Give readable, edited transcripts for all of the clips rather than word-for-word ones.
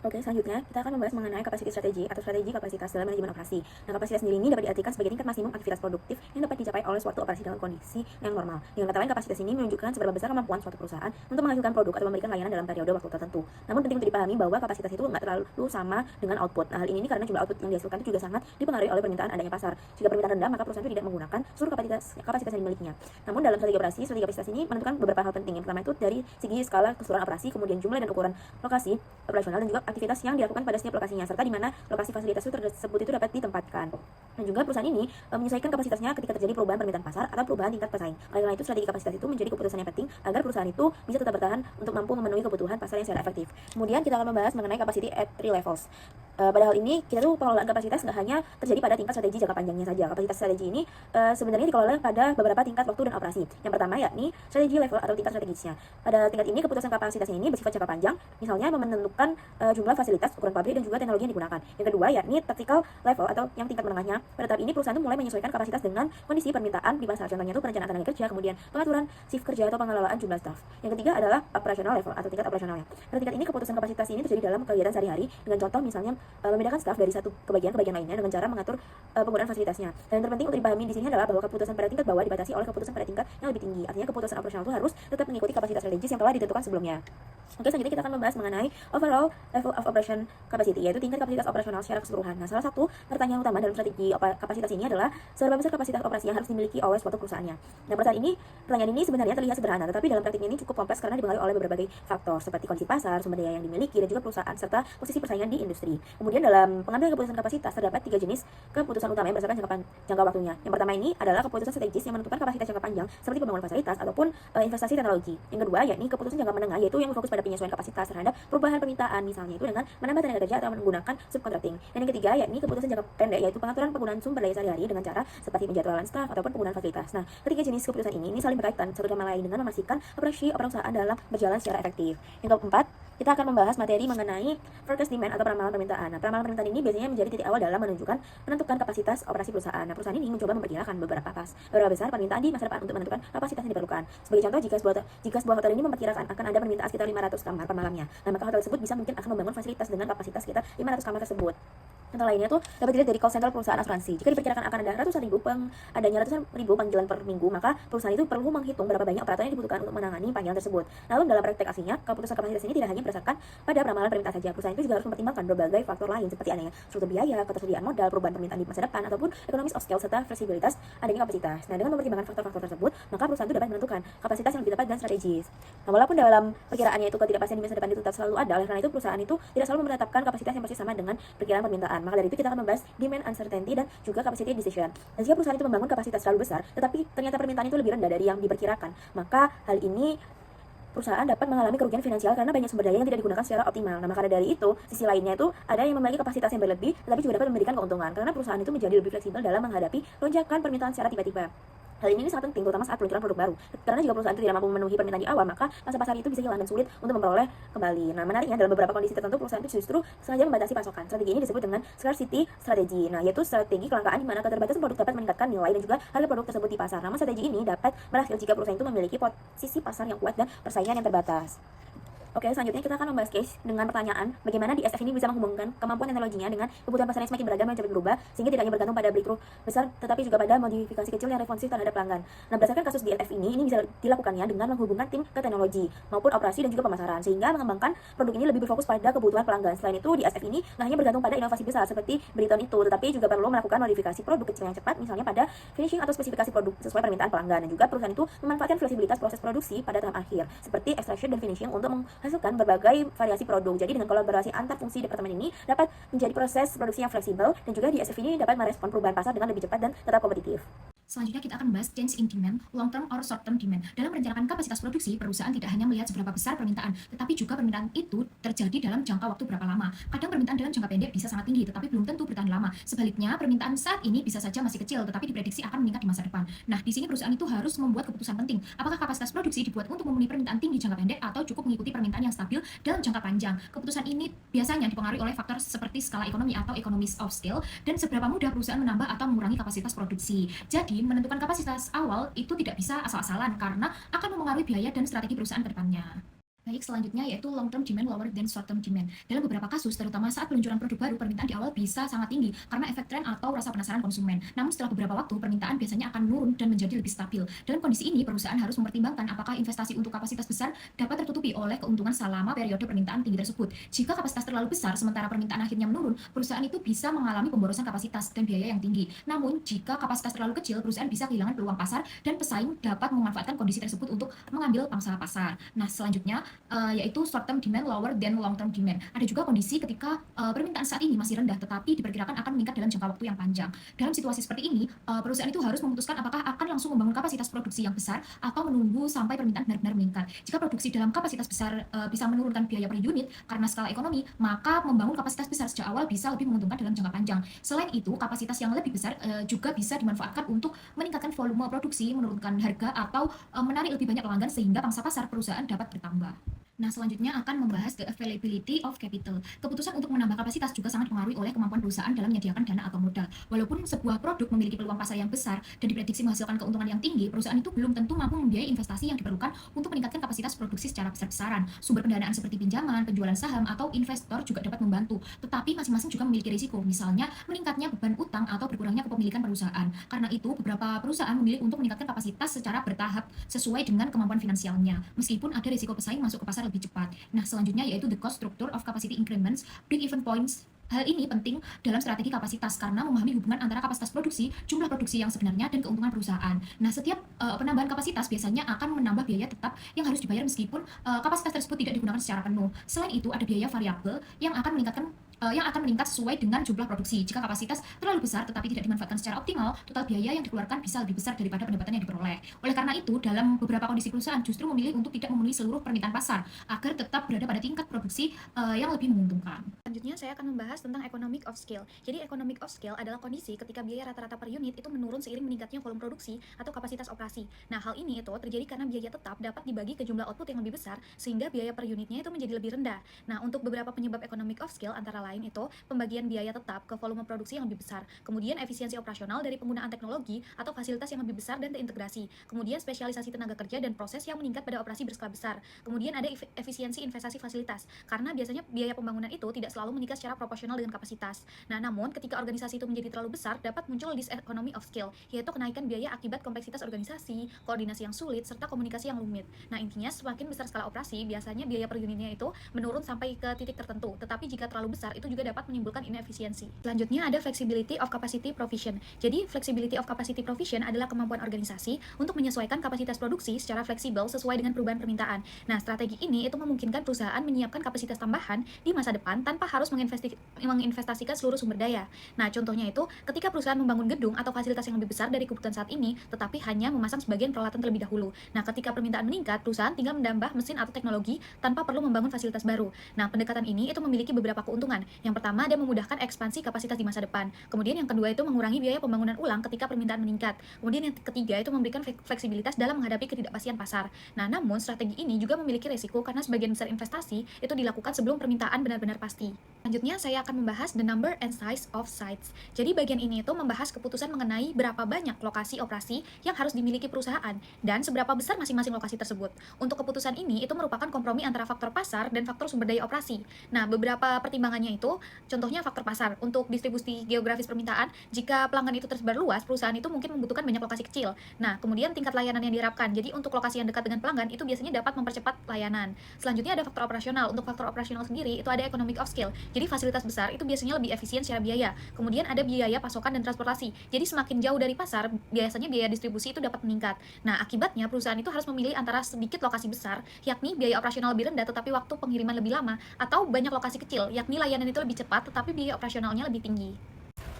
Oke, selanjutnya kita akan membahas mengenai kapasiti strategi atau strategi kapasitas dalam manajemen operasi. Nah, kapasitas sendiri ini dapat diartikan sebagai tingkat maksimum aktivitas produktif yang dapat dicapai oleh suatu operasi dalam kondisi yang normal. Dengan kata lain, kapasitas ini menunjukkan seberapa besar kemampuan suatu perusahaan untuk menghasilkan produk atau memberikan layanan dalam periode waktu tertentu. Namun penting untuk dipahami bahwa kapasitas itu nggak terlalu sama dengan output. Nah, hal ini karena jumlah output yang dihasilkan itu juga sangat dipengaruhi oleh permintaan adanya pasar. Jika permintaan rendah, maka perusahaan itu tidak menggunakan seluruh kapasitas yang dimilikinya. Namun dalam strategi operasi, strategi kapasitas ini menentukan beberapa hal penting. Yang pertama itu dari segi skala keseluruhan operasi, kemudian jumlah dan ukuran lokasi operasional dan juga aktivitas yang dilakukan pada setiap lokasinya, serta di mana lokasi fasilitas tersebut itu dapat ditempatkan. Dan juga perusahaan ini menyesuaikan kapasitasnya ketika terjadi perubahan permintaan pasar atau perubahan tingkat pesaing. Oleh karena itu, strategi kapasitas itu menjadi keputusan yang penting agar perusahaan itu bisa tetap bertahan untuk mampu memenuhi kebutuhan pasar yang secara efektif. Kemudian kita akan membahas mengenai capacity at 3 levels. Pada hal ini, kita tuh pengelolaan kapasitas nggak hanya terjadi pada tingkat strategi jangka panjangnya saja. Kapasitas strategi ini sebenarnya dikelola pada beberapa tingkat waktu dan operasi. Yang pertama yakni strategi level atau tingkat strategisnya. Pada tingkat ini, keputusan kapasitasnya ini bersifat jangka panjang, misalnya menentukan jumlah fasilitas, ukuran pabrik, dan juga teknologi yang digunakan. Yang kedua yakni tactical level atau yang tingkat menengahnya. Pada tahap ini, perusahaan itu mulai menyesuaikan kapasitas dengan kondisi permintaan di pasar. Contohnya itu perencanaan tenaga kerja, kemudian pengaturan shift kerja atau pengelolaan jumlah staf. Yang ketiga adalah operational level atau tingkat operasionalnya. Pada tingkat ini, keputusan kapasitas ini terjadi dalam kegiatan sehari-hari dengan contoh misalnya membedakan staf dari satu ke bagian lainnya dengan cara mengatur penggunaan fasilitasnya. Dan yang terpenting untuk dipahami di sini adalah bahwa keputusan pada tingkat bawah dibatasi oleh keputusan pada tingkat yang lebih tinggi. Artinya keputusan operasional itu harus tetap mengikuti kapasitas strategis yang telah ditentukan sebelumnya. Oke, selanjutnya kita akan membahas mengenai overall level of operation capacity, yaitu tingkat kapasitas operasional secara keseluruhan. Nah, salah satu pertanyaan utama dalam strategi kapasitas ini adalah seberapa besar kapasitas operasi yang harus dimiliki oleh suatu perusahaannya. Nah, pertanyaan ini sebenarnya terlihat sederhana, tetapi dalam praktiknya ini cukup kompleks karena dipengaruhi oleh berbagai faktor seperti kondisi pasar, sumber daya yang dimiliki, dan juga perusahaan serta posisi persaingan di industri. Kemudian dalam pengambilan keputusan kapasitas terdapat 3 jenis keputusan utama yang berdasarkan jangka waktunya. Yang pertama ini adalah keputusan strategis yang menentukan kapasitas jangka panjang seperti pembangunan fasilitas ataupun investasi teknologi. Yang kedua yakni keputusan jangka menengah, yaitu yang berfokus pada penyesuaian kapasitas terhadap perubahan permintaan, misalnya itu dengan menambah tenaga kerja atau menggunakan subcontracting. Dan yang ketiga yakni keputusan jangka pendek, yaitu pengaturan penggunaan sumber daya sehari-hari dengan cara seperti penjadwalan staf ataupun penggunaan fasilitas. Nah, ketiga jenis keputusan ini saling berkaitan satu sama lain dengan memastikan operasi perusahaan dalam berjalan secara efektif. Yang keempat, kita akan membahas materi mengenai forecast demand atau peramalan permintaan. Nah, peramalan permintaan ini biasanya menjadi titik awal dalam menentukan kapasitas operasi perusahaan. Nah, perusahaan ini mencoba memperkirakan beberapa besar permintaan di masa depan untuk menentukan kapasitas yang diperlukan. Sebagai contoh, jika sebuah hotel ini memperkirakan akan ada permintaan sekitar 500 kamar per malamnya. Nah, maka hotel tersebut bisa mungkin akan membangun fasilitas dengan kapasitas sekitar 500 kamar tersebut. Contoh lainnya tuh dapat dilihat dari call center perusahaan asuransi. Jika diperkirakan akan ada ratusan ribu panggilan per minggu, maka perusahaan itu perlu menghitung berapa banyak operator yang dibutuhkan untuk menangani panggilan tersebut. Namun dalam praktek aslinya, keputusan kapasitas ini tidak hanya berdasarkan pada peramalan permintaan saja. Perusahaan itu juga harus mempertimbangkan berbagai faktor lain seperti adanya struktur biaya, ketersediaan modal, perubahan permintaan di masa depan, ataupun economies of scale serta fleksibilitas adanya kapasitas. Nah, dengan mempertimbangkan faktor-faktor tersebut, maka perusahaan itu dapat menentukan kapasitas yang lebih tepat dan strategis. Nah, walaupun dalam perkiraannya itu ketidakpastian di masa depan itu tetap selalu ada, oleh karena itu perusahaan itu tidak selalu menetapkan kapasitas yang persis sama dengan perkiraan permintaan. Maka dari itu kita akan membahas demand uncertainty dan juga capacity decision. Dan jika perusahaan itu membangun kapasitas terlalu besar, tetapi ternyata permintaan itu lebih rendah dari yang diperkirakan, maka hal ini perusahaan dapat mengalami kerugian finansial karena banyak sumber daya yang tidak digunakan secara optimal. Nah, maka dari itu, sisi lainnya itu ada yang memiliki kapasitas yang berlebih, tetapi juga dapat memberikan keuntungan karena perusahaan itu menjadi lebih fleksibel dalam menghadapi lonjakan permintaan secara tiba-tiba. Hal ini sangat penting terutama saat peluncuran produk baru. Karena jika perusahaan itu tidak mampu memenuhi permintaan di awal, maka masa pasar itu bisa hilang dan sulit untuk memperoleh kembali. Nah, menariknya dalam beberapa kondisi tertentu perusahaan itu justru sengaja membatasi pasokan. Strategi ini disebut dengan scarcity strategy. Nah, yaitu strategi kelangkaan di mana keterbatasan produk dapat meningkatkan nilai dan juga harga produk tersebut di pasar. Namun strategi ini dapat berhasil jika perusahaan itu memiliki posisi pasar yang kuat dan persaingan yang terbatas. Oke, selanjutnya kita akan membahas case dengan pertanyaan bagaimana DSF ini bisa menghubungkan kemampuan teknologinya dengan kebutuhan pasar yang semakin beragam dan cepat berubah, sehingga tidak hanya bergantung pada breakthrough besar tetapi juga pada modifikasi kecil yang responsif terhadap pelanggan. Nah, berdasarkan kasus DSF ini bisa dilakukannya dengan menghubungkan tim ke teknologi maupun operasi dan juga pemasaran, sehingga mengembangkan produk ini lebih berfokus pada kebutuhan pelanggan. Selain itu, DSF ini nggak hanya bergantung pada inovasi besar seperti Briton itu, tetapi juga perlu melakukan modifikasi produk kecil yang cepat, misalnya pada finishing atau spesifikasi produk sesuai permintaan pelanggan. Dan juga perusahaan itu memanfaatkan fleksibilitas proses produksi pada tahap akhir seperti extraction dan finishing untuk menghasilkan berbagai variasi produk. Jadi dengan kolaborasi antar fungsi departemen ini dapat menjadi proses produksi yang fleksibel, dan juga DSF ini dapat merespon perubahan pasar dengan lebih cepat dan tetap kompetitif. Selanjutnya kita akan membahas change in demand, long term or short term demand. Dalam merencanakan kapasitas produksi, perusahaan tidak hanya melihat seberapa besar permintaan, tetapi juga permintaan itu terjadi dalam jangka waktu berapa lama. Kadang permintaan dalam jangka pendek bisa sangat tinggi, tetapi belum tentu bertahan lama. Sebaliknya, permintaan saat ini bisa saja masih kecil, tetapi diprediksi akan meningkat di masa depan. Nah, di sini perusahaan itu harus membuat keputusan penting. Apakah kapasitas produksi dibuat untuk memenuhi permintaan tinggi jangka pendek atau cukup mengikuti permintaan yang stabil dalam jangka panjang? Keputusan ini biasanya dipengaruhi oleh faktor seperti skala ekonomi atau economies of scale dan seberapa mudah perusahaan menambah atau mengurangi kapasitas produksi. Jadi, menentukan kapasitas awal itu tidak bisa asal-asalan karena akan memengaruhi biaya dan strategi perusahaan ke depannya. Baik, selanjutnya yaitu long term demand lower than short term demand. Dalam beberapa kasus, terutama saat peluncuran produk baru, permintaan di awal bisa sangat tinggi karena efek tren atau rasa penasaran konsumen. Namun setelah beberapa waktu, permintaan biasanya akan menurun dan menjadi lebih stabil. Dalam kondisi ini, perusahaan harus mempertimbangkan apakah investasi untuk kapasitas besar dapat tertutupi oleh keuntungan selama periode permintaan tinggi tersebut. Jika kapasitas terlalu besar sementara permintaan akhirnya menurun, perusahaan itu bisa mengalami pemborosan kapasitas dan biaya yang tinggi. Namun, jika kapasitas terlalu kecil, perusahaan bisa kehilangan peluang pasar dan pesaing dapat memanfaatkan kondisi tersebut untuk mengambil pangsa pasar. Nah, selanjutnya yaitu short term demand lower than long term demand. Ada juga kondisi ketika permintaan saat ini masih rendah tetapi diperkirakan akan meningkat dalam jangka waktu yang panjang. Dalam situasi seperti ini, perusahaan itu harus memutuskan apakah akan langsung membangun kapasitas produksi yang besar atau menunggu sampai permintaan benar-benar meningkat. Jika produksi dalam kapasitas besar bisa menurunkan biaya per unit karena skala ekonomi, maka membangun kapasitas besar sejak awal bisa lebih menguntungkan dalam jangka panjang. Selain itu, kapasitas yang lebih besar juga bisa dimanfaatkan untuk meningkatkan volume produksi, menurunkan harga atau menarik lebih banyak pelanggan sehingga pangsa pasar perusahaan dapat bertambah. Nah, selanjutnya akan membahas the availability of capital. Keputusan untuk menambah kapasitas juga sangat dipengaruhi oleh kemampuan perusahaan dalam menyediakan dana atau modal. Walaupun sebuah produk memiliki peluang pasar yang besar dan diprediksi menghasilkan keuntungan yang tinggi, perusahaan itu belum tentu mampu membiayai investasi yang diperlukan untuk meningkatkan kapasitas produksi secara besar-besaran. Sumber pendanaan seperti pinjaman, penjualan saham, atau investor juga dapat membantu. Tetapi masing-masing juga memiliki risiko, misalnya meningkatnya beban utang atau berkurangnya kepemilikan perusahaan. Karena itu, beberapa perusahaan memilih untuk meningkatkan kapasitas secara bertahap sesuai dengan kemampuan finansialnya, meskipun ada risiko pesaing masuk ke pasar lebih cepat. Nah, selanjutnya yaitu the cost structure of capacity increments, break-even points. Hal ini penting dalam strategi kapasitas karena memahami hubungan antara kapasitas produksi, jumlah produksi yang sebenarnya, dan keuntungan perusahaan. Nah, setiap penambahan kapasitas biasanya akan menambah biaya tetap yang harus dibayar meskipun kapasitas tersebut tidak digunakan secara penuh. Selain itu, ada biaya variabel yang akan meningkat sesuai dengan jumlah produksi. Jika kapasitas terlalu besar tetapi tidak dimanfaatkan secara optimal, total biaya yang dikeluarkan bisa lebih besar daripada pendapatan yang diperoleh. Oleh karena itu, dalam beberapa kondisi perusahaan justru memilih untuk tidak memenuhi seluruh permintaan pasar agar tetap berada pada tingkat produksi yang lebih menguntungkan. Selanjutnya saya akan membahas tentang economic of scale. Jadi economic of scale adalah kondisi ketika biaya rata-rata per unit itu menurun seiring meningkatnya volume produksi atau kapasitas operasi. Nah, hal ini itu terjadi karena biaya tetap dapat dibagi ke jumlah output yang lebih besar sehingga biaya per unitnya itu menjadi lebih rendah. Nah, untuk beberapa penyebab economic of scale antara lain itu pembagian biaya tetap ke volume produksi yang lebih besar, kemudian efisiensi operasional dari penggunaan teknologi atau fasilitas yang lebih besar dan terintegrasi, kemudian spesialisasi tenaga kerja dan proses yang meningkat pada operasi berskala besar, kemudian ada efisiensi investasi fasilitas karena biasanya biaya pembangunan itu tidak selalu meningkat secara proporsional dengan kapasitas. Nah, namun ketika organisasi itu menjadi terlalu besar, dapat muncul diseconomy of scale, yaitu kenaikan biaya akibat kompleksitas organisasi, koordinasi yang sulit, serta komunikasi yang rumit. Nah, intinya semakin besar skala operasi, biasanya biaya per unitnya itu menurun sampai ke titik tertentu, tetapi jika terlalu besar, itu juga dapat menimbulkan inefisiensi. Selanjutnya ada flexibility of capacity provision. Jadi, flexibility of capacity provision adalah kemampuan organisasi untuk menyesuaikan kapasitas produksi secara fleksibel sesuai dengan perubahan permintaan. Nah, strategi ini itu memungkinkan perusahaan menyiapkan kapasitas tambahan di masa depan tanpa harus menginvestasikan seluruh sumber daya. Nah, contohnya itu ketika perusahaan membangun gedung atau fasilitas yang lebih besar dari kebutuhan saat ini, tetapi hanya memasang sebagian peralatan terlebih dahulu. Nah, ketika permintaan meningkat, perusahaan tinggal menambah mesin atau teknologi tanpa perlu membangun fasilitas baru. Nah, pendekatan ini itu memiliki beberapa keuntungan. Yang pertama, dia memudahkan ekspansi kapasitas di masa depan. Kemudian yang kedua itu mengurangi biaya pembangunan ulang ketika permintaan meningkat. Kemudian yang ketiga itu memberikan fleksibilitas dalam menghadapi ketidakpastian pasar. Nah, namun strategi ini juga memiliki resiko karena sebagian besar investasi itu dilakukan sebelum permintaan benar-benar pasti. Selanjutnya saya akan membahas the number and size of sites. Jadi bagian ini itu membahas keputusan mengenai berapa banyak lokasi operasi yang harus dimiliki perusahaan dan seberapa besar masing-masing lokasi tersebut. Untuk keputusan ini itu merupakan kompromi antara faktor pasar dan faktor sumber daya operasi. Nah, beberapa pertimbangannya itu contohnya faktor pasar. Untuk distribusi geografis permintaan, jika pelanggan itu tersebar luas, perusahaan itu mungkin membutuhkan banyak lokasi kecil. Nah, kemudian tingkat layanan yang diharapkan. Jadi untuk lokasi yang dekat dengan pelanggan itu biasanya dapat mempercepat layanan. Selanjutnya ada faktor operasional. Untuk faktor operasional sendiri itu ada economic of scale. Jadi fasilitas besar itu biasanya lebih efisien secara biaya. Kemudian ada biaya pasokan dan transportasi. Jadi semakin jauh dari pasar, biasanya biaya distribusi itu dapat meningkat. Nah, akibatnya perusahaan itu harus memilih antara sedikit lokasi besar, yakni biaya operasional lebih rendah tetapi waktu pengiriman lebih lama, atau banyak lokasi kecil, yakni layanan itu lebih cepat tetapi biaya operasionalnya lebih tinggi.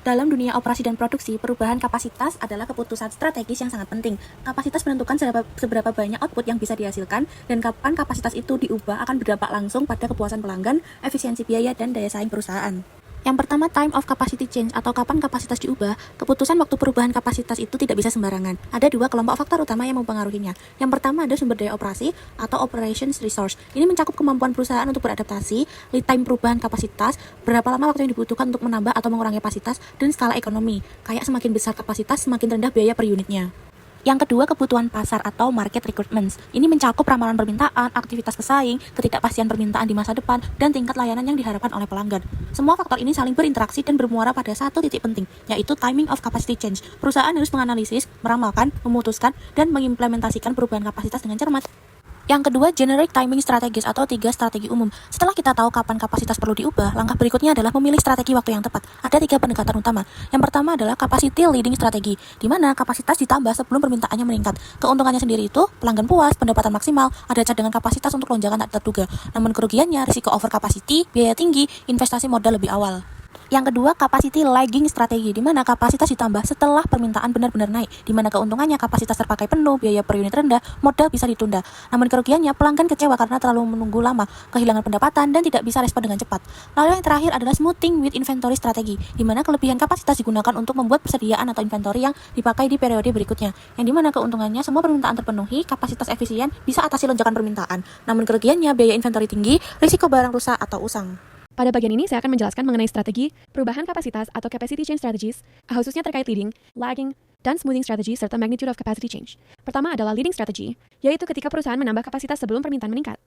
Dalam dunia operasi dan produksi, perubahan kapasitas adalah keputusan strategis yang sangat penting. Kapasitas menentukan seberapa banyak output yang bisa dihasilkan, dan kapan kapasitas itu diubah akan berdampak langsung pada kepuasan pelanggan, efisiensi biaya, dan daya saing perusahaan. Yang pertama, time of capacity change atau kapan kapasitas diubah. Keputusan waktu perubahan kapasitas itu tidak bisa sembarangan. Ada dua kelompok faktor utama yang mempengaruhinya. Yang pertama ada sumber daya operasi atau operations resource. Ini mencakup kemampuan perusahaan untuk beradaptasi, lead time perubahan kapasitas, berapa lama waktu yang dibutuhkan untuk menambah atau mengurangi kapasitas, dan skala ekonomi. Kayak semakin besar kapasitas, semakin rendah biaya per unitnya. Yang kedua, kebutuhan pasar atau market requirements. Ini mencakup ramalan permintaan, aktivitas pesaing, ketidakpastian permintaan di masa depan, dan tingkat layanan yang diharapkan oleh pelanggan. Semua faktor ini saling berinteraksi dan bermuara pada satu titik penting, yaitu timing of capacity change. Perusahaan harus menganalisis, meramalkan, memutuskan, dan mengimplementasikan perubahan kapasitas dengan cermat. Yang kedua, generic timing strategies atau 3 strategi umum. Setelah kita tahu kapan kapasitas perlu diubah, langkah berikutnya adalah memilih strategi waktu yang tepat. Ada 3 pendekatan utama. Yang pertama adalah capacity leading strategy, di mana kapasitas ditambah sebelum permintaannya meningkat. Keuntungannya sendiri itu, pelanggan puas, pendapatan maksimal, ada cadangan kapasitas untuk lonjakan tak terduga. Namun kerugiannya, risiko over capacity, biaya tinggi, investasi modal lebih awal. Yang kedua, capacity lagging strategi, di mana kapasitas ditambah setelah permintaan benar-benar naik, di mana keuntungannya kapasitas terpakai penuh, biaya per unit rendah, modal bisa ditunda. Namun kerugiannya, pelanggan kecewa karena terlalu menunggu lama, kehilangan pendapatan, dan tidak bisa respon dengan cepat. Lalu yang terakhir adalah smoothing with inventory strategi, di mana kelebihan kapasitas digunakan untuk membuat persediaan atau inventory yang dipakai di periode berikutnya, yang di mana keuntungannya semua permintaan terpenuhi, kapasitas efisien, bisa atasi lonjakan permintaan. Namun kerugiannya, biaya inventory tinggi, risiko barang rusak atau usang. Pada bagian ini, saya akan menjelaskan mengenai strategi perubahan kapasitas atau capacity change strategies, khususnya terkait leading, lagging, dan smoothing strategy serta magnitude of capacity change. Pertama adalah leading strategy, yaitu ketika perusahaan menambah kapasitas sebelum permintaan meningkat.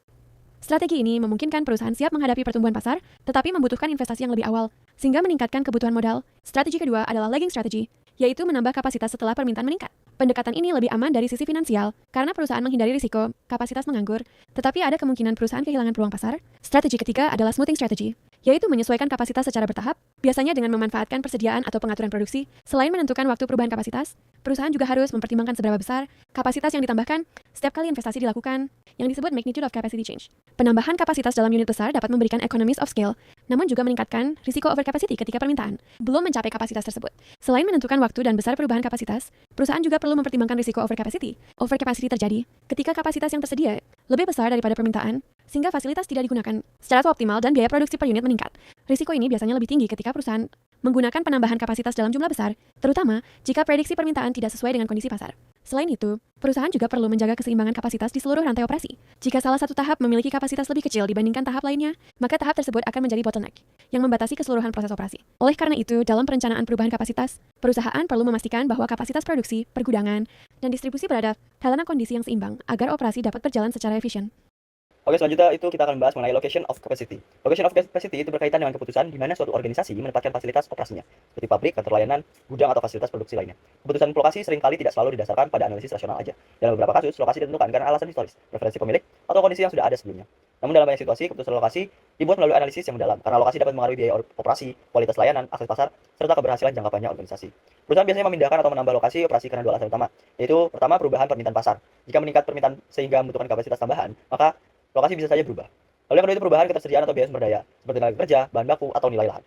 Strategi ini memungkinkan perusahaan siap menghadapi pertumbuhan pasar, tetapi membutuhkan investasi yang lebih awal, sehingga meningkatkan kebutuhan modal. Strategi kedua adalah lagging strategy, yaitu menambah kapasitas setelah permintaan meningkat. Pendekatan ini lebih aman dari sisi finansial, karena perusahaan menghindari risiko kapasitas menganggur, tetapi ada kemungkinan perusahaan kehilangan peluang pasar. Strategi ketiga adalah smoothing strategy, yaitu menyesuaikan kapasitas secara bertahap, biasanya dengan memanfaatkan persediaan atau pengaturan produksi. Selain menentukan waktu perubahan kapasitas, perusahaan juga harus mempertimbangkan seberapa besar kapasitas yang ditambahkan setiap kali investasi dilakukan, yang disebut magnitude of capacity change. Penambahan kapasitas dalam unit besar dapat memberikan economies of scale, namun juga meningkatkan risiko overcapacity ketika permintaan belum mencapai kapasitas tersebut. Selain menentukan waktu dan besar perubahan kapasitas, perusahaan juga perlu mempertimbangkan risiko overcapacity. Overcapacity terjadi ketika kapasitas yang tersedia lebih besar daripada permintaan, sehingga fasilitas tidak digunakan secara optimal dan biaya produksi per unit meningkat. Risiko ini biasanya lebih tinggi ketika perusahaan menggunakan penambahan kapasitas dalam jumlah besar, terutama jika prediksi permintaan tidak sesuai dengan kondisi pasar. Selain itu, perusahaan juga perlu menjaga keseimbangan kapasitas di seluruh rantai operasi. Jika salah satu tahap memiliki kapasitas lebih kecil dibandingkan tahap lainnya, maka tahap tersebut akan menjadi bottleneck, yang membatasi keseluruhan proses operasi. Oleh karena itu, dalam perencanaan perubahan kapasitas, perusahaan perlu memastikan bahwa kapasitas produksi, pergudangan, dan distribusi berada dalam kondisi yang seimbang agar operasi dapat berjalan secara efisien. Oke, selanjutnya itu kita akan membahas mengenai location of capacity. Location of capacity itu berkaitan dengan keputusan di mana suatu organisasi menempatkan fasilitas operasinya, seperti pabrik, kantor layanan, gudang, atau fasilitas produksi lainnya. Keputusan lokasi seringkali tidak selalu didasarkan pada analisis rasional aja. Dalam beberapa kasus, lokasi ditentukan karena alasan historis, preferensi pemilik, atau kondisi yang sudah ada sebelumnya. Namun dalam banyak situasi, keputusan lokasi dibuat melalui analisis yang mendalam, karena lokasi dapat mengaruhi biaya operasi, kualitas layanan, akses pasar, serta keberhasilan jangka panjang organisasi. Perusahaan biasanya memindahkan atau menambah lokasi operasi karena 2 alasan utama, yaitu pertama, perubahan permintaan pasar. Jika meningkat permintaan sehingga membutuhkan kapasitas tambahan, maka lokasi bisa saja berubah. Lalu yang kedua itu perubahan ketersediaan atau biaya sumber daya, seperti tenaga kerja, bahan baku, atau nilai lahan.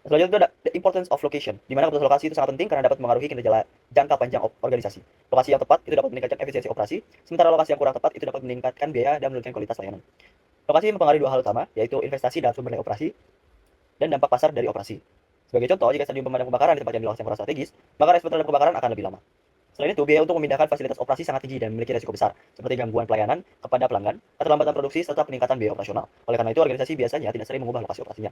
Selanjutnya itu ada the importance of location, di mana keputusan lokasi itu sangat penting karena dapat mengaruhi kinerja jangka panjang organisasi. Lokasi yang tepat itu dapat meningkatkan efisiensi operasi, sementara lokasi yang kurang tepat itu dapat meningkatkan biaya dan menurunkan kualitas layanan. Lokasi mempengaruhi 2 hal utama, yaitu investasi dalam sumber daya operasi dan dampak pasar dari operasi. Sebagai contoh, jika stadium pemadam kebakaran ditempatkan di lokasi yang kurang strategis, maka respon terhadap kebakaran akan lebih lama. Selain itu, biaya untuk memindahkan fasilitas operasi sangat tinggi dan memiliki risiko besar, seperti gangguan pelayanan kepada pelanggan, keterlambatan produksi, serta peningkatan biaya operasional. Oleh karena itu, organisasi biasanya tidak sering mengubah lokasi operasinya.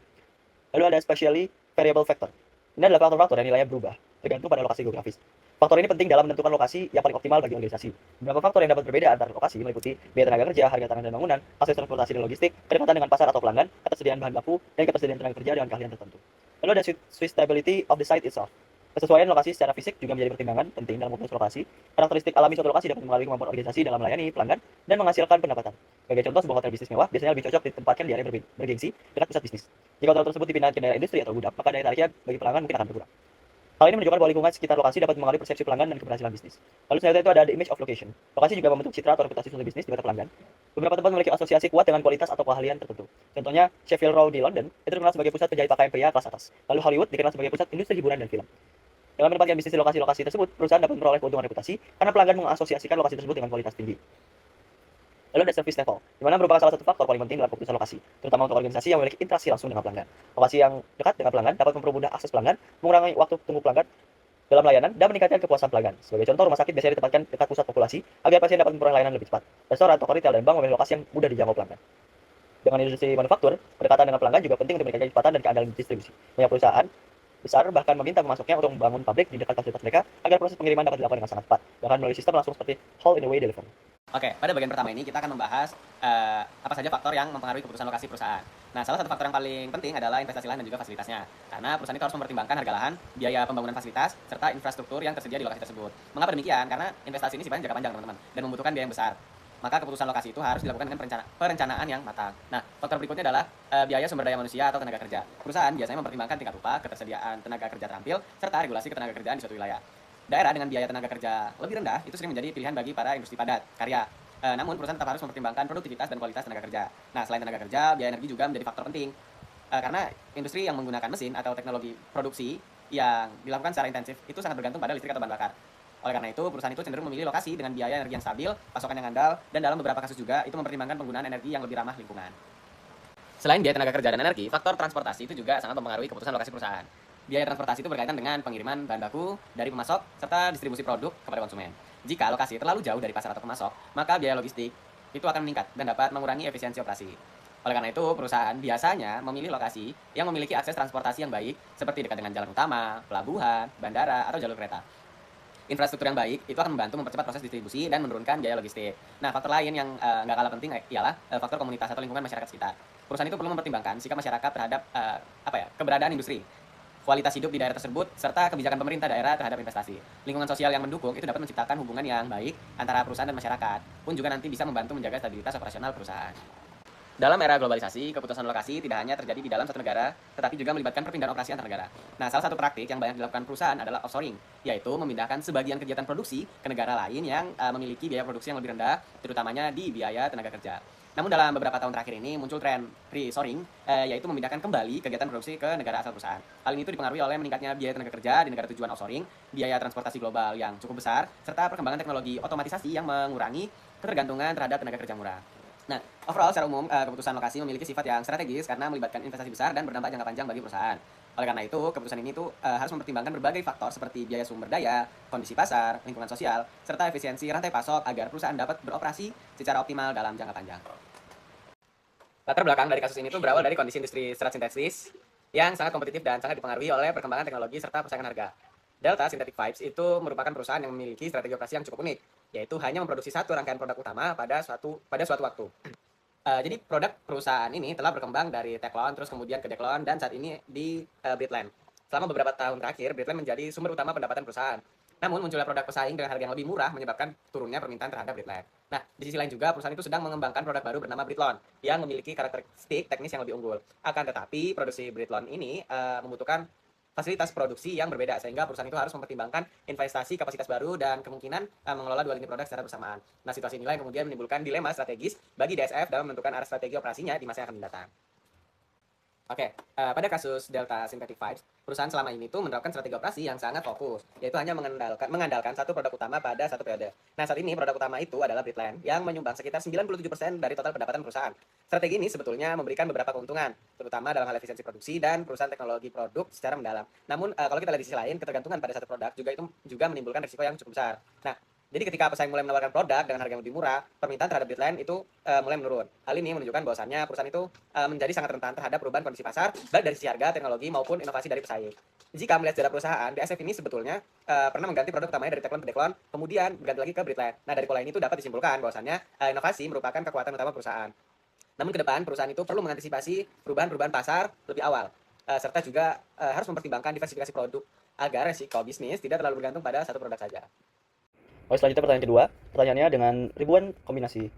Lalu ada especially variable factor. Ini adalah faktor-faktor yang nilainya berubah, tergantung pada lokasi geografis. Faktor ini penting dalam menentukan lokasi yang paling optimal bagi organisasi. Beberapa faktor yang dapat berbeda antara lokasi meliputi biaya tenaga kerja, harga tanah dan bangunan, akses transportasi dan logistik, kedekatan dengan pasar atau pelanggan, ketersediaan bahan baku, dan ketersediaan tenaga kerja dengan keahlian tertentu. Lalu ada suitability of the site itself. Kesesuaian lokasi secara fisik juga menjadi pertimbangan penting dalam memutuskan lokasi. Karakteristik alami suatu lokasi dapat mengalami kemampuan organisasi dalam melayani pelanggan dan menghasilkan pendapatan. Sebagai contoh, sebuah hotel bisnis mewah biasanya lebih cocok ditempatkan di area bergengsi dekat pusat bisnis. Jika hotel tersebut dipindahkan ke daerah industri atau gudang, maka daya tariknya bagi pelanggan mungkin akan berkurang. Hal ini menunjukkan bahwa lingkungan sekitar lokasi dapat mempengaruhi persepsi pelanggan dan keberhasilan bisnis. Lalu selanjutnya itu ada the image of location. Lokasi juga membentuk citra atau reputasi suatu bisnis di mata pelanggan. Beberapa tempat memiliki asosiasi kuat dengan kualitas atau keahlian tertentu. Contohnya, Sheffield Row di London itu terkenal sebagai pusat penjahit pakaian pria kelas atas. Lalu Hollywood dikenal sebagai pusat industri hiburan dan film. Dalam menempatkan bisnis di lokasi-lokasi tersebut, perusahaan dapat memperoleh keuntungan reputasi karena pelanggan mengasosiasikan lokasi tersebut dengan kualitas tinggi. Lalu ada service level, di mana merupakan salah satu faktor paling penting dalam keputusan lokasi, terutama untuk organisasi yang memiliki interaksi langsung dengan pelanggan. Lokasi yang dekat dengan pelanggan dapat mempermudah akses pelanggan, mengurangi waktu tunggu pelanggan dalam layanan, dan meningkatkan kepuasan pelanggan. Sebagai contoh, rumah sakit biasanya ditempatkan dekat pusat populasi agar pasien dapat memperoleh layanan lebih cepat. Restoran, toko retail, dan bank memiliki lokasi yang mudah dijangkau pelanggan. Dengan industri manufaktur, pendekatan dengan pelanggan juga penting untuk meningkatkan kecepatan dan keandalan distribusi. Banyak perusahaan besar bahkan meminta pemasoknya untuk membangun pabrik di dekat fasilitas mereka agar proses pengiriman dapat dilakukan dengan sangat cepat, bahkan melalui sistem langsung seperti Hall in the Way Delivery. Oke, pada bagian pertama ini kita akan membahas apa saja faktor yang mempengaruhi keputusan lokasi perusahaan. Nah, salah satu faktor yang paling penting adalah investasi lahan dan juga fasilitasnya. Karena perusahaan itu harus mempertimbangkan harga lahan, biaya pembangunan fasilitas, serta infrastruktur yang tersedia di lokasi tersebut. Mengapa demikian? Karena investasi ini sifatnya jangka panjang, teman-teman, dan membutuhkan biaya yang besar. Maka keputusan lokasi itu harus dilakukan dengan perencanaan yang matang. Nah, faktor berikutnya adalah biaya sumber daya manusia atau tenaga kerja. Perusahaan biasanya mempertimbangkan tingkat upah, ketersediaan tenaga kerja terampil, serta regulasi ketenaga kerjaan di suatu wilayah. Daerah dengan biaya tenaga kerja lebih rendah itu sering menjadi pilihan bagi para industri padat karya. Namun perusahaan tetap harus mempertimbangkan produktivitas dan kualitas tenaga kerja. Nah, selain tenaga kerja, biaya energi juga menjadi faktor penting. Karena industri yang menggunakan mesin atau teknologi produksi yang dilakukan secara intensif itu sangat bergantung pada listrik atau bahan bakar. Oleh karena itu, perusahaan itu cenderung memilih lokasi dengan biaya energi yang stabil, pasokan yang andal, dan dalam beberapa kasus juga itu mempertimbangkan penggunaan energi yang lebih ramah lingkungan. Selain biaya tenaga kerja dan energi, faktor transportasi itu juga sangat mempengaruhi keputusan lokasi perusahaan. Biaya transportasi itu berkaitan dengan pengiriman bahan baku dari pemasok serta distribusi produk kepada konsumen. Jika lokasi terlalu jauh dari pasar atau pemasok, maka biaya logistik itu akan meningkat dan dapat mengurangi efisiensi operasi. Oleh karena itu, perusahaan biasanya memilih lokasi yang memiliki akses transportasi yang baik, seperti dekat dengan jalan utama, pelabuhan, bandara, atau jalur kereta. Infrastruktur yang baik itu akan membantu mempercepat proses distribusi dan menurunkan biaya logistik. Nah, faktor lain yang nggak kalah penting ialah faktor komunitas atau lingkungan masyarakat sekitar. Perusahaan itu perlu mempertimbangkan sikap masyarakat terhadap keberadaan industri, kualitas hidup di daerah tersebut, serta kebijakan pemerintah daerah terhadap investasi. Lingkungan sosial yang mendukung itu dapat menciptakan hubungan yang baik antara perusahaan dan masyarakat, pun juga nanti bisa membantu menjaga stabilitas operasional perusahaan. Dalam era globalisasi, keputusan lokasi tidak hanya terjadi di dalam satu negara, tetapi juga melibatkan perpindahan operasi antar negara. Nah, salah satu praktik yang banyak dilakukan perusahaan adalah offshoring, yaitu memindahkan sebagian kegiatan produksi ke negara lain yang memiliki biaya produksi yang lebih rendah, terutamanya di biaya tenaga kerja. Namun dalam beberapa tahun terakhir ini muncul tren reshoring, yaitu memindahkan kembali kegiatan produksi ke negara asal perusahaan. Hal ini itu dipengaruhi oleh meningkatnya biaya tenaga kerja di negara tujuan offshoring, biaya transportasi global yang cukup besar, serta perkembangan teknologi otomatisasi yang mengurangi ketergantungan terhadap tenaga kerja murah. Nah, overall secara umum keputusan lokasi memiliki sifat yang strategis karena melibatkan investasi besar dan berdampak jangka panjang bagi perusahaan. Oleh karena itu, keputusan ini harus mempertimbangkan berbagai faktor seperti biaya sumber daya, kondisi pasar, lingkungan sosial, serta efisiensi rantai pasok agar perusahaan dapat beroperasi secara optimal dalam jangka panjang. Latar belakang dari kasus ini berawal dari kondisi industri serat sintetis yang sangat kompetitif dan sangat dipengaruhi oleh perkembangan teknologi serta persaingan harga. Delta Synthetic Pipes itu merupakan perusahaan yang memiliki strategi operasi yang cukup unik, yaitu hanya memproduksi satu rangkaian produk utama pada suatu waktu. Jadi produk perusahaan ini telah berkembang dari Teflon, terus kemudian ke Declon, dan saat ini di Britland. Selama beberapa tahun terakhir, Britland menjadi sumber utama pendapatan perusahaan. Namun munculnya produk pesaing dengan harga yang lebih murah menyebabkan turunnya permintaan terhadap Britland. Nah, di sisi lain juga perusahaan itu sedang mengembangkan produk baru bernama Britlon yang memiliki karakteristik teknis yang lebih unggul. Akan tetapi produksi Britlon ini membutuhkan fasilitas produksi yang berbeda sehingga perusahaan itu harus mempertimbangkan investasi kapasitas baru dan kemungkinan mengelola dua lini produk secara bersamaan. Nah, situasi inilah yang kemudian menimbulkan dilema strategis bagi DSF dalam menentukan arah strategi operasinya di masa yang akan mendatang. Oke, pada kasus Delta Synthetic Pipes, perusahaan selama ini tuh menerapkan strategi operasi yang sangat fokus, yaitu hanya mengandalkan satu produk utama pada satu periode. Nah, saat ini produk utama itu adalah Britland yang menyumbang sekitar 97% dari total pendapatan perusahaan. Strategi ini sebetulnya memberikan beberapa keuntungan, terutama dalam hal efisiensi produksi dan perusahaan teknologi produk secara mendalam. Namun, kalau kita lihat di sisi lain, ketergantungan pada satu produk juga menimbulkan risiko yang cukup besar. Nah, jadi ketika pesaing mulai menawarkan produk dengan harga yang lebih murah, permintaan terhadap Britland itu mulai menurun. Hal ini menunjukkan bahwasannya perusahaan itu menjadi sangat rentan terhadap perubahan kondisi pasar, baik dari sisi harga, teknologi, maupun inovasi dari pesaing. Jika melihat sejarah perusahaan, DSF ini sebetulnya pernah mengganti produk utamanya dari Teflon ke Declon, kemudian berganti lagi ke Britland. Nah, dari pola ini itu dapat disimpulkan bahwasannya inovasi merupakan kekuatan utama perusahaan. Namun ke depan, perusahaan itu perlu mengantisipasi perubahan-perubahan pasar lebih awal, serta juga harus mempertimbangkan diversifikasi produk agar resiko bisnis tidak terlalu bergantung pada satu produk saja. Oke, selanjutnya pertanyaan kedua. Pertanyaannya dengan ribuan kombinasi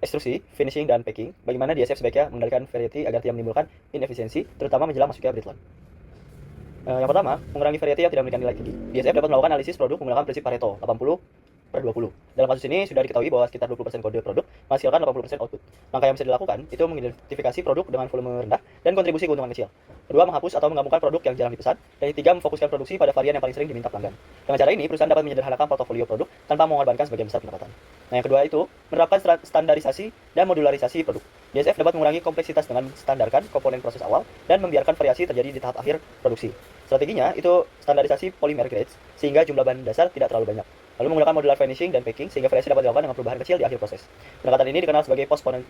ekstrusi, finishing, dan packing, bagaimana DSF sebaiknya mengendalikan variety agar tidak menimbulkan inefisiensi, terutama menjelang masuknya Britland? Yang pertama, mengurangi variety yang tidak memiliki nilai tinggi. DSF dapat melakukan analisis produk menggunakan prinsip Pareto 80/20. Dalam kasus ini sudah diketahui bahwa sekitar 20% kode produk menghasilkan 80% output. Langkah yang bisa dilakukan itu mengidentifikasi produk dengan volume rendah dan kontribusi keuntungan kecil. Kedua, menghapus atau menggabungkan produk yang jarang dipesan. Dan ketiga, memfokuskan produksi pada varian yang paling sering diminta pelanggan. Dengan cara ini, perusahaan dapat menyederhanakan portofolio produk tanpa mengorbankan sebagian besar pendapatan. Nah, yang kedua itu menerapkan standarisasi dan modularisasi produk. DSF dapat mengurangi kompleksitas dengan standarkan komponen proses awal dan membiarkan variasi terjadi di tahap akhir produksi. Strateginya itu standarisasi polymer grades sehingga jumlah bahan dasar tidak terlalu banyak. Lalu menggunakan modular finishing dan packing sehingga variasi dapat dilakukan dengan perubahan kecil di akhir proses. Pendekatan ini dikenal sebagai postponement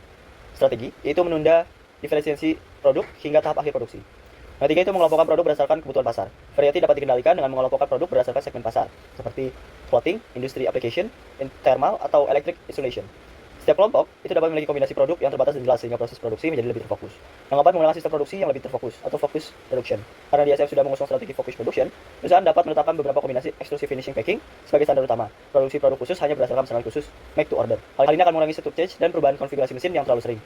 strategi, yaitu menunda diferensiasi produk hingga tahap akhir produksi. Yang ketiga itu mengelompokkan produk berdasarkan kebutuhan pasar. Variety dapat dikendalikan dengan mengelompokkan produk berdasarkan segmen pasar, seperti clothing, industry application, thermal, atau electric insulation. Setiap kelompok itu dapat memiliki kombinasi produk yang terbatas dan jelas sehingga proses produksi menjadi lebih terfokus. Yang keempat, menggunakan sistem produksi yang lebih terfokus atau focus production. Karena DSF sudah mengusung strategi focus production, perusahaan dapat menetapkan beberapa kombinasi exclusive finishing packing sebagai standar utama. Produksi produk khusus hanya berdasarkan pesanan khusus make to order. Hal ini akan mengurangi setup change dan perubahan konfigurasi mesin yang terlalu sering.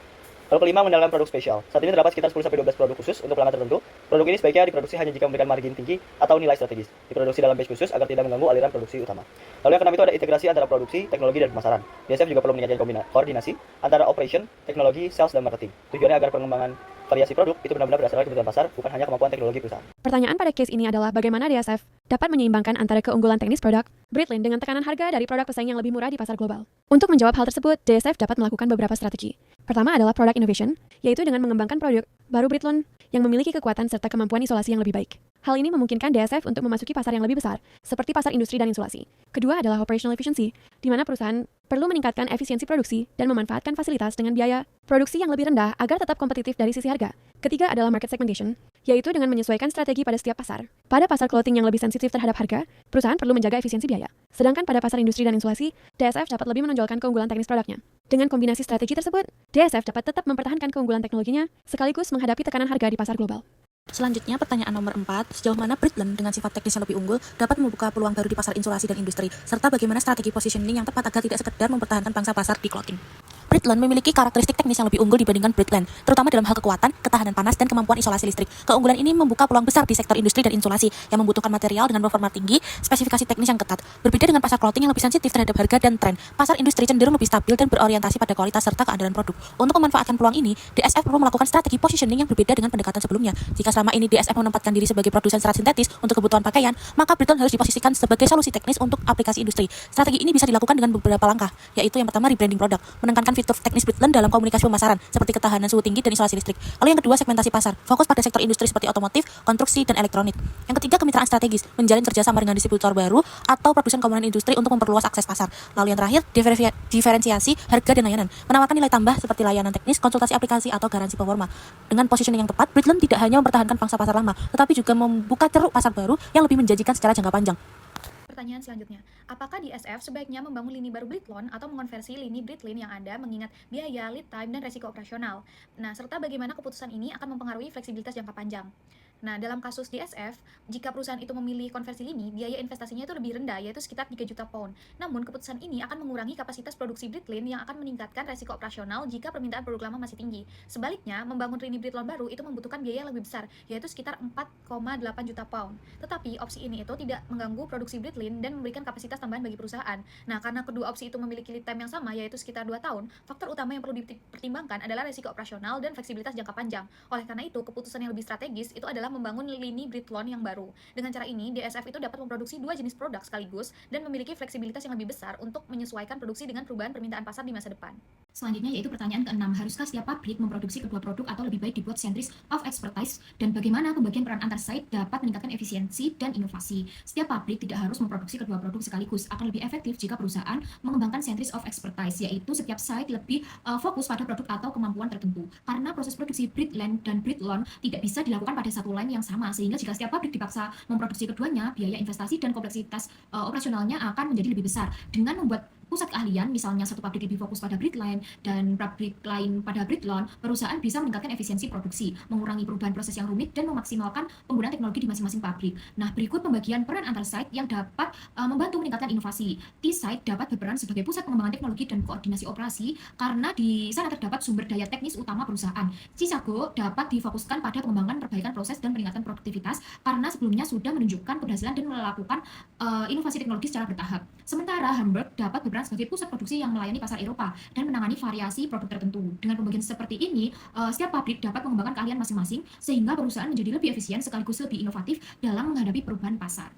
Lalu kelima, mengenalkan produk spesial. Saat ini terdapat sekitar 10-12 produk khusus untuk pelanggan tertentu. Produk ini sebaiknya diproduksi hanya jika memberikan margin tinggi atau nilai strategis. Diproduksi dalam batch khusus agar tidak mengganggu aliran produksi utama. Lalu yang keenam itu ada integrasi antara produksi, teknologi, dan pemasaran. DSF juga perlu meningkatkan koordinasi antara operation, teknologi, sales, dan marketing. Tujuannya agar pengembangan variasi produk itu benar-benar berdasarkan kebutuhan pasar, bukan hanya kemampuan teknologi perusahaan. Pertanyaan pada case ini adalah bagaimana DSF dapat menyeimbangkan antara keunggulan teknis produk Britlin dengan tekanan harga dari produk pesaing yang lebih murah di pasar global. Untuk menjawab hal tersebut, DSF dapat melakukan beberapa strategi. Pertama adalah product innovation, yaitu dengan mengembangkan produk baru Britlin yang memiliki kekuatan serta kemampuan isolasi yang lebih baik. Hal ini memungkinkan DSF untuk memasuki pasar yang lebih besar, seperti pasar industri dan insulasi. Kedua adalah operational efficiency, di mana perusahaan perlu meningkatkan efisiensi produksi dan memanfaatkan fasilitas dengan biaya produksi yang lebih rendah agar tetap kompetitif dari sisi harga. Ketiga adalah market segmentation, yaitu dengan menyesuaikan strategi pada setiap pasar. Pada pasar clothing yang lebih sensitif terhadap harga, perusahaan perlu menjaga efisiensi biaya. Sedangkan pada pasar industri dan insulasi, DSF dapat lebih menonjolkan keunggulan teknis produknya. Dengan kombinasi strategi tersebut, DSF dapat tetap mempertahankan keunggulan teknologinya sekaligus menghadapi tekanan harga di pasar global. Selanjutnya, pertanyaan nomor 4, sejauh mana Britlin dengan sifat teknis yang lebih unggul dapat membuka peluang baru di pasar insulasi dan industri, serta bagaimana strategi positioning yang tepat agar tidak sekedar mempertahankan pangsa pasar di clothing. Britlin memiliki karakteristik teknis yang lebih unggul dibandingkan Britland, terutama dalam hal kekuatan, ketahanan panas, dan kemampuan isolasi listrik. Keunggulan ini membuka peluang besar di sektor industri dan insulasi yang membutuhkan material dengan performa tinggi, spesifikasi teknis yang ketat. Berbeda dengan pasar clothing yang lebih sensitif terhadap harga dan tren, pasar industri cenderung lebih stabil dan berorientasi pada kualitas serta keandalan produk. Untuk memanfaatkan peluang ini, DSF perlu melakukan strategi positioning yang berbeda dengan pendekatan sebelumnya. Jika selama ini DSF menempatkan diri sebagai produsen serat sintetis untuk kebutuhan pakaian, maka Britlin harus diposisikan sebagai solusi teknis untuk aplikasi industri. Strategi ini bisa dilakukan dengan beberapa langkah, yaitu yang pertama, rebranding produk, menekankan fitur teknis Britlin dalam komunikasi pemasaran seperti ketahanan suhu tinggi dan isolasi listrik. Lalu yang kedua, segmentasi pasar, fokus pada sektor industri seperti otomotif, konstruksi, dan elektronik. Yang ketiga, kemitraan strategis, menjalin kerjasama dengan distributor baru atau produsen komponen industri untuk memperluas akses pasar. Lalu yang terakhir, diferensiasi harga dan layanan, menawarkan nilai tambah seperti layanan teknis, konsultasi aplikasi, atau garansi performa. Dengan positioning yang tepat, Britlin tidak hanya mempertahankan pangsa pasar lama, tetapi juga membuka ceruk pasar baru yang lebih menjanjikan secara jangka panjang. Pertanyaan selanjutnya, apakah DSF sebaiknya membangun lini baru Britlon atau mengonversi lini Britlin yang ada mengingat biaya, lead time, dan resiko operasional? Nah, serta bagaimana keputusan ini akan mempengaruhi fleksibilitas jangka panjang? Nah, dalam kasus DSF, jika perusahaan itu memilih konversi lini, biaya investasinya itu lebih rendah, yaitu sekitar 3 juta pound. Namun, keputusan ini akan mengurangi kapasitas produksi Britlin yang akan meningkatkan resiko operasional jika permintaan produk lama masih tinggi. Sebaliknya, membangun lini Britlon baru itu membutuhkan biaya yang lebih besar, yaitu sekitar 4,8 juta pound. Tetapi, opsi ini itu tidak mengganggu produksi Britlin dan memberikan kapasitas tambahan bagi perusahaan. Nah, karena kedua opsi itu memiliki lead time yang sama, yaitu sekitar 2 tahun, faktor utama yang perlu dipertimbangkan adalah resiko operasional dan fleksibilitas jangka panjang. Oleh karena itu, keputusan yang lebih strategis itu adalah membangun lini Britlon yang baru. Dengan cara ini, DSF itu dapat memproduksi 2 jenis produk sekaligus dan memiliki fleksibilitas yang lebih besar untuk menyesuaikan produksi dengan perubahan permintaan pasar di masa depan. Selanjutnya yaitu pertanyaan ke-6, haruskah setiap pabrik memproduksi kedua produk atau lebih baik dibuat centers of expertise, dan bagaimana pembagian peran antar site dapat meningkatkan efisiensi dan inovasi? Setiap pabrik tidak harus memproduksi kedua produk sekaligus, akan lebih efektif jika perusahaan mengembangkan centers of expertise, yaitu setiap site lebih fokus pada produk atau kemampuan tertentu. Karena proses produksi Britland dan Britlon tidak bisa dilakukan pada satu line yang sama, sehingga jika setiap pabrik dipaksa memproduksi keduanya, biaya investasi dan kompleksitas operasionalnya akan menjadi lebih besar. Dengan membuat pusat keahlian, misalnya satu pabrik lebih fokus pada Britline dan pabrik lain pada Britlon, perusahaan bisa meningkatkan efisiensi produksi, mengurangi perubahan proses yang rumit, dan memaksimalkan penggunaan teknologi di masing-masing pabrik. Nah, berikut pembagian peran antar site yang dapat membantu meningkatkan inovasi. T-site dapat berperan sebagai pusat pengembangan teknologi dan koordinasi operasi karena di sana terdapat sumber daya teknis utama perusahaan. Chicago dapat difokuskan pada pengembangan perbaikan proses dan peningkatan produktivitas karena sebelumnya sudah menunjukkan keberhasilan dan melakukan inovasi teknologi secara bertahap. Sementara Hamburg dapat berperan sebagai pusat produksi yang melayani pasar Eropa dan menangani variasi produk tertentu. Dengan pembagian seperti ini, setiap pabrik dapat mengembangkan keahlian masing-masing sehingga perusahaan menjadi lebih efisien sekaligus lebih inovatif dalam menghadapi perubahan pasar.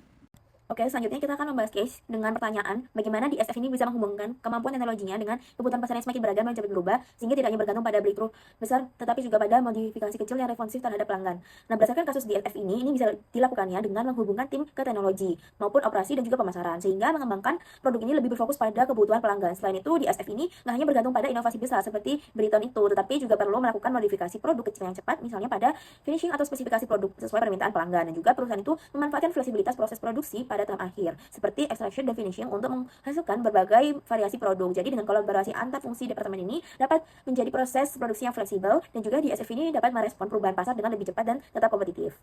Oke, selanjutnya kita akan membahas case dengan pertanyaan bagaimana DSF ini bisa menghubungkan kemampuan teknologinya dengan kebutuhan pasar yang semakin beragam dan cepat berubah, sehingga tidak hanya bergantung pada breakthrough besar, tetapi juga pada modifikasi kecil yang responsif terhadap pelanggan. Nah, berdasarkan kasus DSF ini bisa dilakukannya dengan menghubungkan tim ke teknologi maupun operasi dan juga pemasaran, sehingga mengembangkan produk ini lebih berfokus pada kebutuhan pelanggan. Selain itu, DSF ini nggak hanya bergantung pada inovasi besar seperti Briton itu, tetapi juga perlu melakukan modifikasi produk kecil yang cepat, misalnya pada finishing atau spesifikasi produk sesuai permintaan pelanggan. Dan juga perusahaan itu memanfaatkan fleksibilitas proses produksi pada tahap akhir, seperti extraction dan finishing untuk menghasilkan berbagai variasi produk. Jadi dengan kolaborasi antar fungsi departemen ini dapat menjadi proses produksi yang fleksibel, dan juga DSF ini dapat merespon perubahan pasar dengan lebih cepat dan tetap kompetitif.